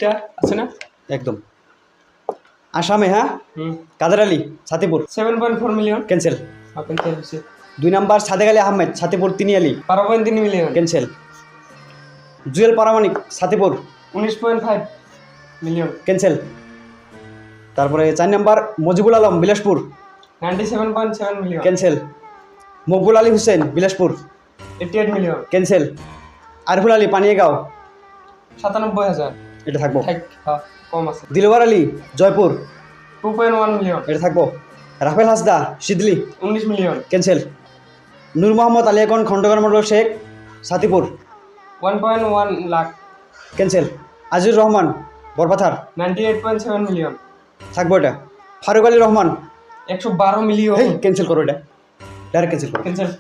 লিস্টটা আছে না একদম আসামে হ্যাঁ Kader Ali Chhatipur 7.4 million cancel cancel হচ্ছে 2 number Sadek Ali Ahmed Chhatipur 3 Ali 12.3 million cancel Jewel Paramanik Chhatipur 19.5 million cancel তারপরে 4 number Mojibul Alam Bilaspur 97.7 million cancel Maqbul Ali Hussain Bilaspur 88 million cancel Ariful Ali Paniagaon 97,000 এটা থাকবো কম আছে দিলওয়ার আলী জয়পুর 2.1 মিলিয়ন এটা থাকবো Rafael Hasda Sidli 19 million cancel নূর মোহাম্মদ আলী এখন খন্ডগর মন্ডল শেখ ছাতিপুর 1.1 লাখ ক্যান্সেল আজিজুর রহমান বরপাথার 98.7 মিলিয়ন থাকবো এটা ফারুক আলী রহমান 112 মিলিয়ন ক্যান্সেল করো এটা ডাইরেক্ট ক্যান্সেল করো ক্যান্সেল